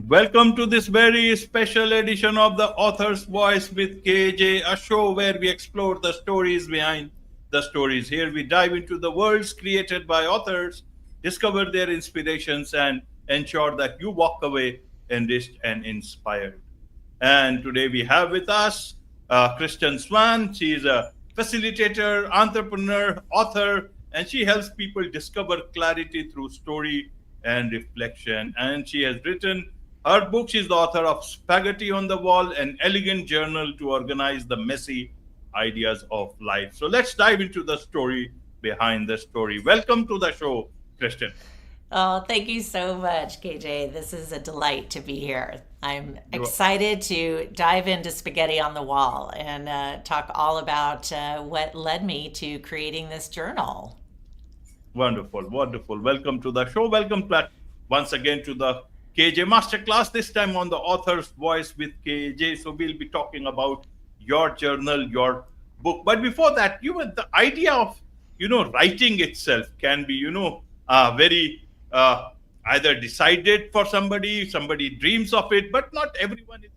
Welcome to this very special edition of The Author's Voice with KJ, a show where we explore the stories behind the stories. Here we dive into the worlds created by authors, discover their inspirations, and ensure that you walk away enriched and inspired. And today we have with us Kristan Swan. She is a facilitator, entrepreneur, author, and she helps people discover clarity through story and reflection. And she has written her book. She's the author of Spaghetti on the Wall, an elegant journal to organize the messy ideas of life. So let's dive into the story behind the story. Welcome to the show, Kristan. Oh, thank you so much, KJ. This is a delight to be here. I'm You excited to dive into Spaghetti on the Wall and talk all about what led me to creating this journal. Wonderful, wonderful. Welcome to the show. Welcome back once again to the KJ Masterclass, this time on the author's voice with KJ. So we'll be talking about your journal, your book. But before that, the idea of, writing itself can be, very either decided for somebody dreams of it, but not everyone is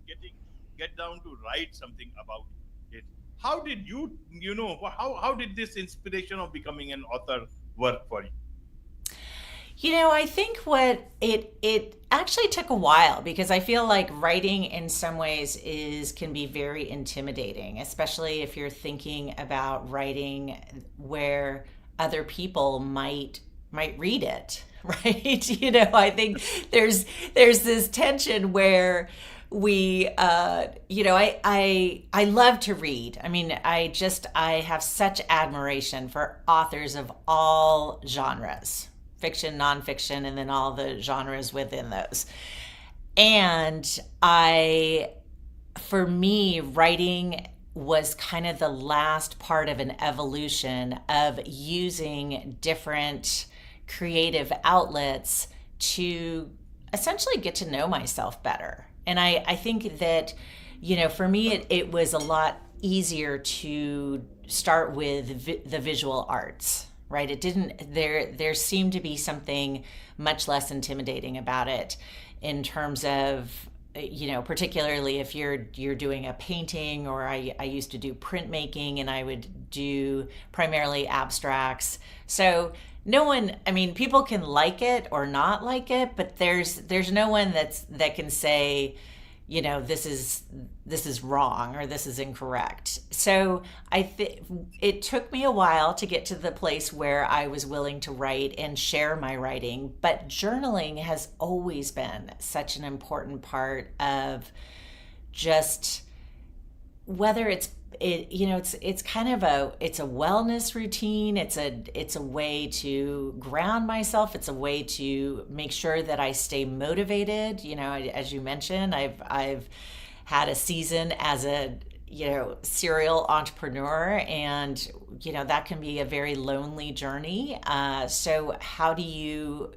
get down to write something about it. How did how did this inspiration of becoming an author work for you? I think what it actually took a while because I feel like writing in some ways is can be very intimidating, especially if you're thinking about writing where other people might read it, right? I think there's this tension where I love to read. I mean, I have such admiration for authors of all genres, fiction, nonfiction, and then all the genres within those. And for me, writing was kind of the last part of an evolution of using different creative outlets to essentially get to know myself better. And I think that, for me, it was a lot easier to start with the visual arts, right? It didn't, there seemed to be something much less intimidating about it in terms of, particularly if you're doing a painting, or I used to do printmaking, and I would do primarily abstracts. So no one, I mean, people can like it or not like it, but there's no one that can say, this is wrong or this is incorrect. So I think it took me a while to get to the place where I was willing to write and share my writing, but journaling has always been such an important part of just whether it's kind of it's a wellness routine. It's a way to ground myself. It's a way to make sure that I stay motivated. As you mentioned, I've had a season as a serial entrepreneur, and that can be a very lonely journey. So how do you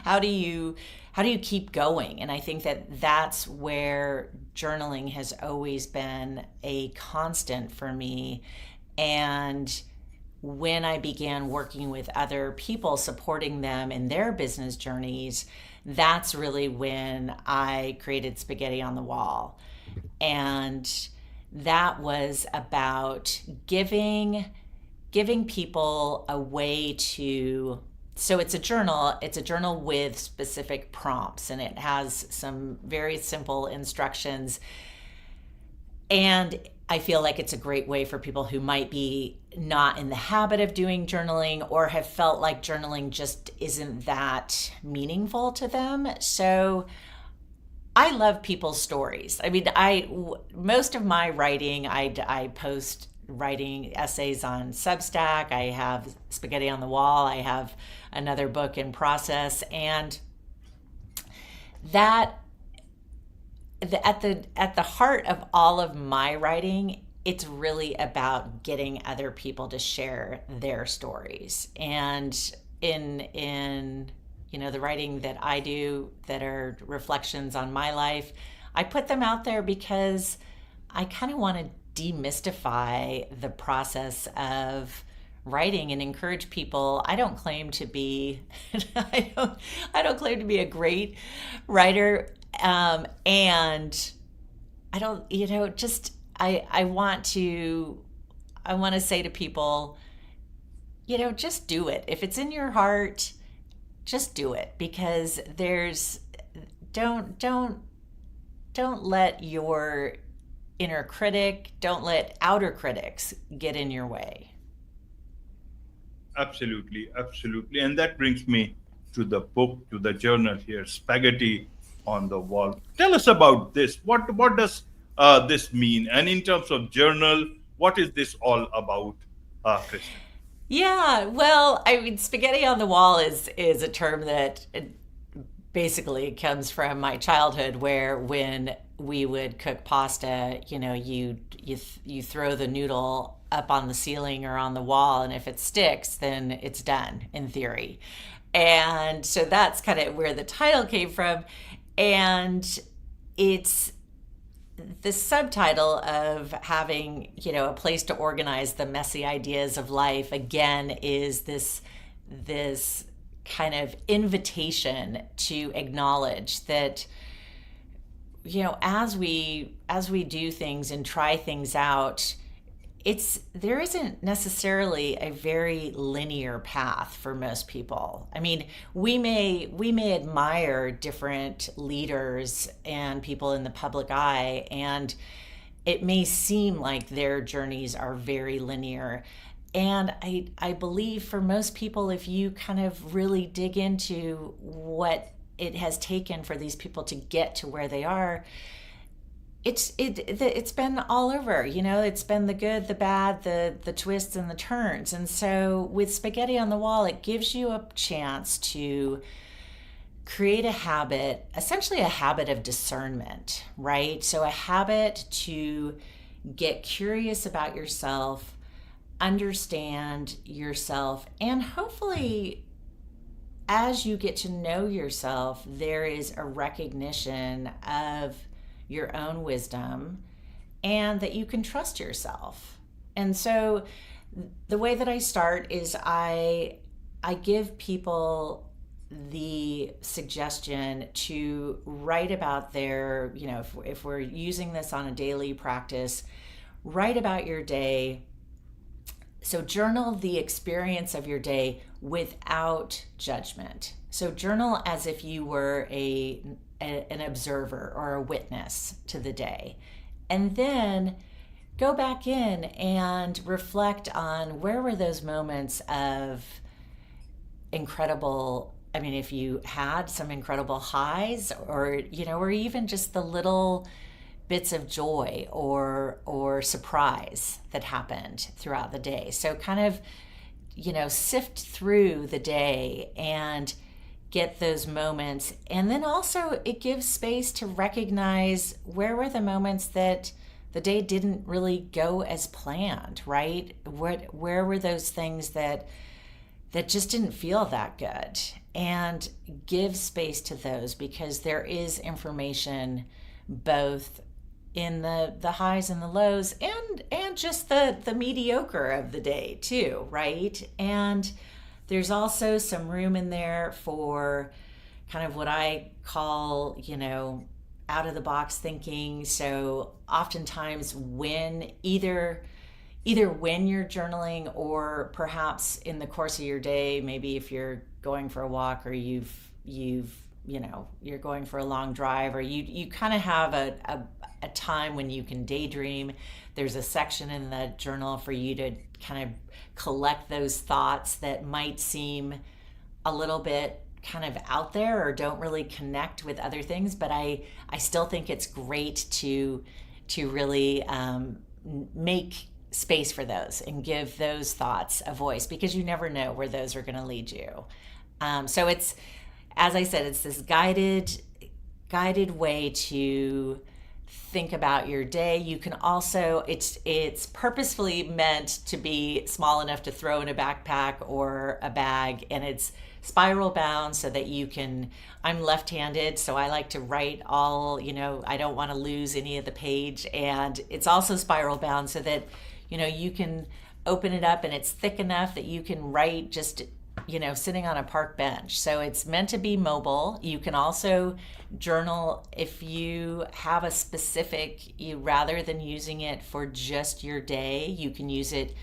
how do you keep going? And I think that that's where journaling has always been a constant for me. And when I began working with other people, supporting them in their business journeys, that's really when I created Spaghetti on the Wall. And that was about giving people a way to, so it's a journal with specific prompts, and it has some very simple instructions. And I feel like it's a great way for people who might be not in the habit of doing journaling, or have felt like journaling just isn't that meaningful to them. So I love people's stories. I mean, most of my writing, I post writing essays on Substack. I have Spaghetti on the Wall. I have another book in process, and that at the heart of all of my writing, it's really about getting other people to share their stories. And in the writing that I do, that are reflections on my life, I put them out there because I kind of want to demystify the process of writing and encourage people. I don't claim to be I don't claim to be a great writer, and I don't, just I want to say to people, just do it. If it's in your heart, just do it, because don't let your inner critic, don't let outer critics get in your way. Absolutely, absolutely. And that brings me to the book, to the journal here, Spaghetti on the Wall. Tell us about this. What does this mean? And in terms of journal, what is this all about, Kristen? Yeah, well, I mean, spaghetti on the wall is a term that basically comes from my childhood, where when we would cook pasta, you throw the noodle up on the ceiling or on the wall, and if it sticks, then it's done in theory. And so that's kind of where the title came from. And it's the subtitle of having, a place to organize the messy ideas of life, again, is this kind of invitation to acknowledge that, as we do things and try things out, there isn't necessarily a very linear path for most people. I mean, we may admire different leaders and people in the public eye, and it may seem like their journeys are very linear. And I believe for most people, if you kind of really dig into what it has taken for these people to get to where they are, it's been all over. It's been the good, the bad, the twists and the turns. And so with Spaghetti on the Wall, it gives you a chance to create a habit, essentially a habit of discernment, right? So a habit to get curious about yourself, understand yourself, and hopefully as you get to know yourself, there is a recognition of your own wisdom and that you can trust yourself. And so the way that I start is I give people the suggestion to write about their, if we're using this on a daily practice, write about your day. So journal the experience of your day without judgment. So journal as if you were an observer or a witness to the day. And then go back in and reflect on where were those moments of incredible, if you had some incredible highs, or even just the little bits of joy or surprise that happened throughout the day. So kind of, sift through the day and get those moments. And then also it gives space to recognize where were the moments that the day didn't really go as planned, right? Where were those things that just didn't feel that good? And give space to those, because there is information both in the highs and the lows, and just the mediocre of the day too, right? And there's also some room in there for kind of what I call, out of the box thinking. So oftentimes when either when you're journaling, or perhaps in the course of your day, maybe if you're going for a walk, or you're going for a long drive, or you kind of have a time when you can daydream, there's a section in the journal for you to kind of collect those thoughts that might seem a little bit kind of out there or don't really connect with other things. But I still think it's great to really make space for those and give those thoughts a voice, because you never know where those are going to lead you. So it's, as I said, it's this guided way to think about your day. You can also, it's purposefully meant to be small enough to throw in a backpack or a bag, and it's spiral bound so that you can, I'm left-handed, so I like to write all, I don't want to lose any of the page, and it's also spiral bound so that, you can open it up and it's thick enough that you can write just, sitting on a park bench. So it's meant to be mobile. You can also journal if you have a specific, rather than using it for just your day, you can use it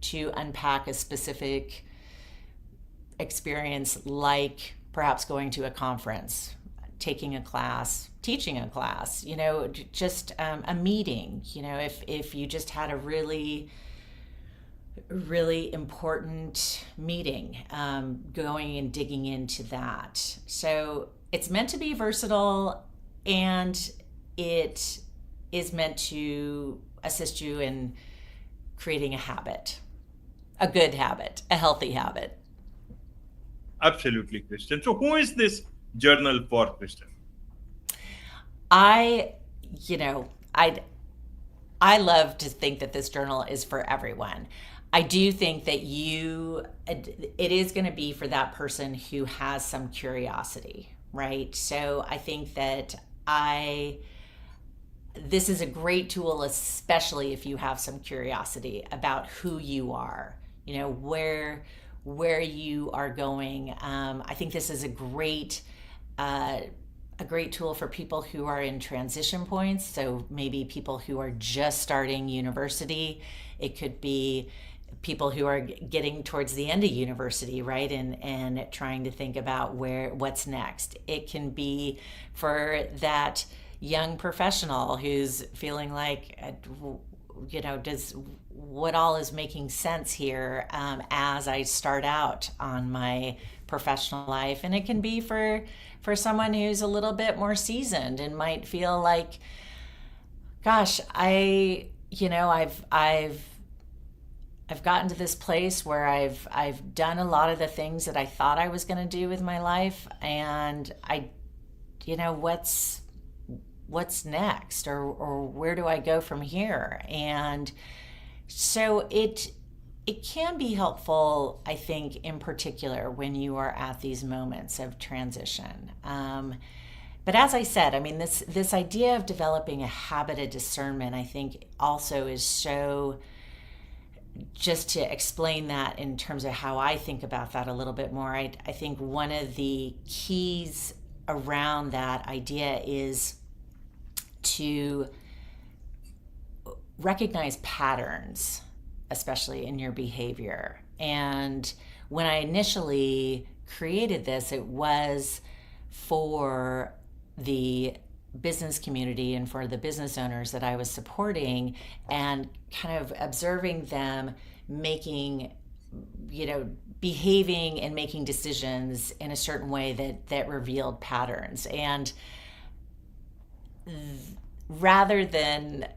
to unpack a specific experience, like perhaps going to a conference, taking a class, teaching a class, just a meeting, if you just had a really important meeting, going and digging into that. So it's meant to be versatile, and it is meant to assist you in creating a habit, a good habit, a healthy habit. Absolutely, Kristan. So who is this journal for, Kristan? I love to think that this journal is for everyone. I do think that it is going to be for that person who has some curiosity, right? So I think that this is a great tool, especially if you have some curiosity about who you are, where you are going. I think this is a great tool for people who are in transition points. So maybe people who are just starting university. It could be people who are getting towards the end of university, right? And trying to think about what's next. It can be for that young professional who's feeling like, what all is making sense here as I start out on my professional life. And it can be for someone who's a little bit more seasoned and might feel like, gosh, I've gotten to this place where I've done a lot of the things that I thought I was going to do with my life, and what's next, or where do I go from here? And so it can be helpful, I think, in particular when you are at these moments of transition. But as I said, this idea of developing a habit of discernment, I think also is so, just to explain that in terms of how I think about that a little bit more, I think one of the keys around that idea is to recognize patterns, especially in your behavior. And when I initially created this, it was for the business community and for the business owners that I was supporting, and kind of observing them behaving and making decisions in a certain way that revealed patterns. And rather than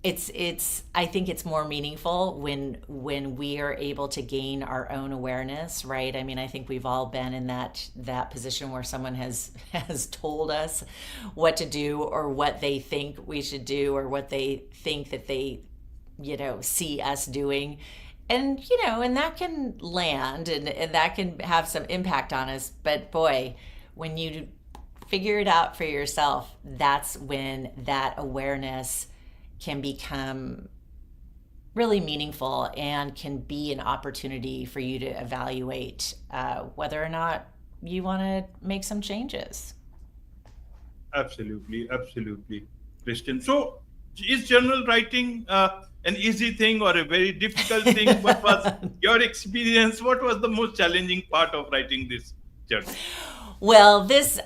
I think it's more meaningful when we are able to gain our own awareness, right? I think we've all been in that position where someone has told us what to do, or what they think we should do, or what they think that they see us doing. And and that can land, and that can have some impact on us. But boy, when you figure it out for yourself, that's when that awareness can become really meaningful and can be an opportunity for you to evaluate whether or not you want to make some changes. Absolutely, Kristan. So, is journal writing an easy thing or a very difficult thing? What was your experience? What was the most challenging part of writing this journal? Well, this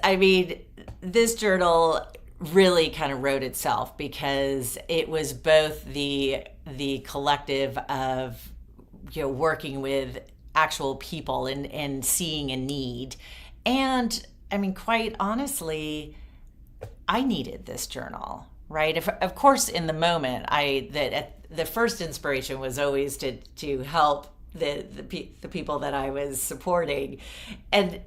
journal really kind of wrote itself, because it was both the collective of working with actual people and seeing a need, and quite honestly, I needed this journal, right? Of course, in the moment, the first inspiration was always to help the people that I was supporting, and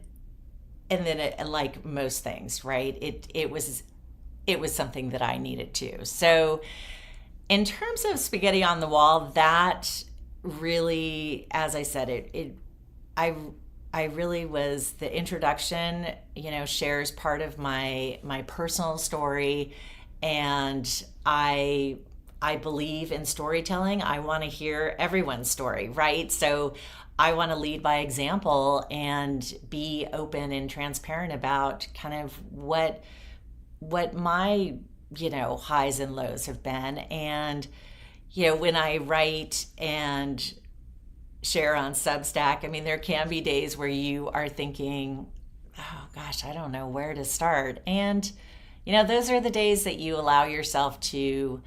then like most things, right? It was something that I needed to. So in terms of spaghetti on the wall, that really, as I said, I really was the introduction, shares part of my personal story. And I I believe in storytelling. I want to hear everyone's story, right? So I want to lead by example and be open and transparent about kind of what my, highs and lows have been. And when I write and share on Substack, I mean, there can be days where you are thinking, oh gosh, I don't know where to start. And those are the days that you allow yourself to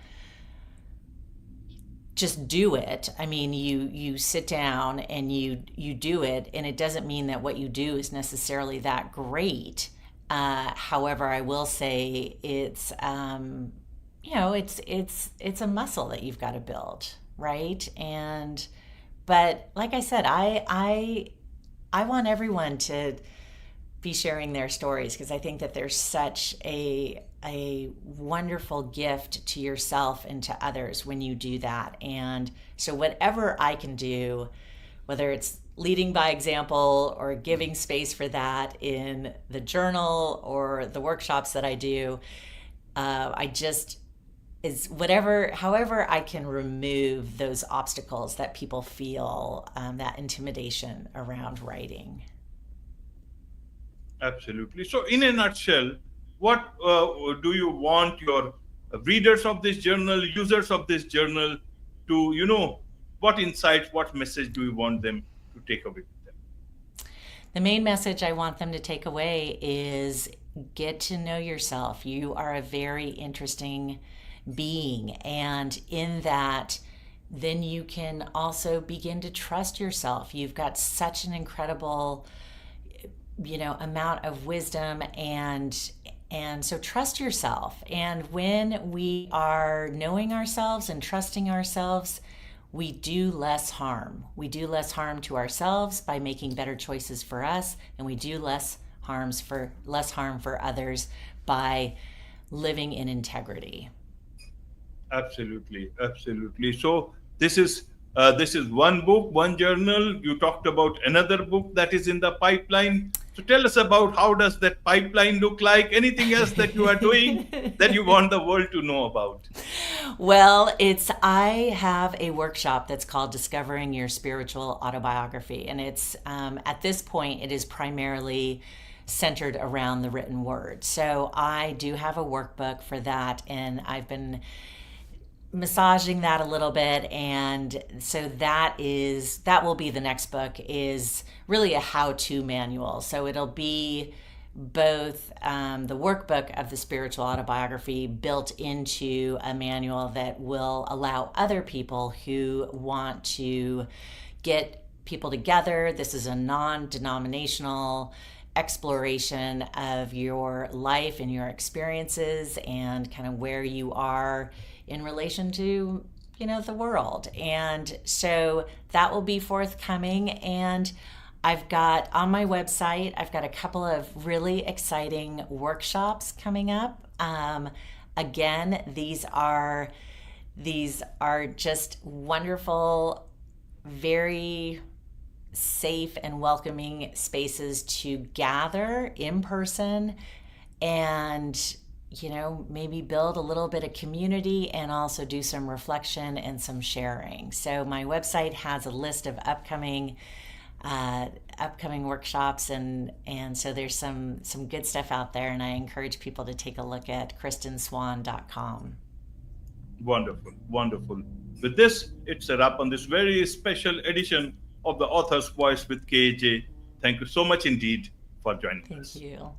just do it. I mean, you sit down and you do it, and it doesn't mean that what you do is necessarily that great. However, I will say it's it's a muscle that you've got to build, right? But like I said, I want everyone to be sharing their stories, because I think that there's such a wonderful gift to yourself and to others when you do that. And so whatever I can do, whether it's leading by example or giving space for that in the journal or the workshops that I do, however I can remove those obstacles that people feel, that intimidation around writing. Absolutely. So, in a nutshell, what do you want your readers of this journal, users of this journal, to, what insights, what message do you want them to take away with them? The main message I want them to take away is get to know yourself. You are a very interesting being, and in that, then you can also begin to trust yourself. You've got such an incredible amount of wisdom, and so trust yourself. And when we are knowing ourselves and trusting ourselves, we do less harm. We do less harm to ourselves by making better choices for us, and we do less harm for others by living in integrity. Absolutely, absolutely. So this is one book, one journal. You talked about another book that is in the pipeline. So tell us about, how does that pipeline look like? Anything else that you are doing that you want the world to know about? Well, I have a workshop that's called Discovering Your Spiritual Autobiography. And it's, at this point, it is primarily centered around the written word. So I do have a workbook for that, and I've been massaging that a little bit, and so that will be the next book, is really a how-to manual. So it'll be both the workbook of the spiritual autobiography built into a manual that will allow other people who want to get people together. This is a non-denominational exploration of your life and your experiences and kind of where you are in relation to, the world. And so that will be forthcoming. And I've got on my website, I've got a couple of really exciting workshops coming up. Again, these are just wonderful, very safe and welcoming spaces to gather in person and maybe build a little bit of community and also do some reflection and some sharing. So my website has a list of upcoming workshops, and so there's some good stuff out there, and I encourage people to take a look at KristanSwan.com. Wonderful, wonderful. With this, it's a wrap on this very special edition of The Author's Voice with KAJ. Thank you so much indeed for joining us. Thank you.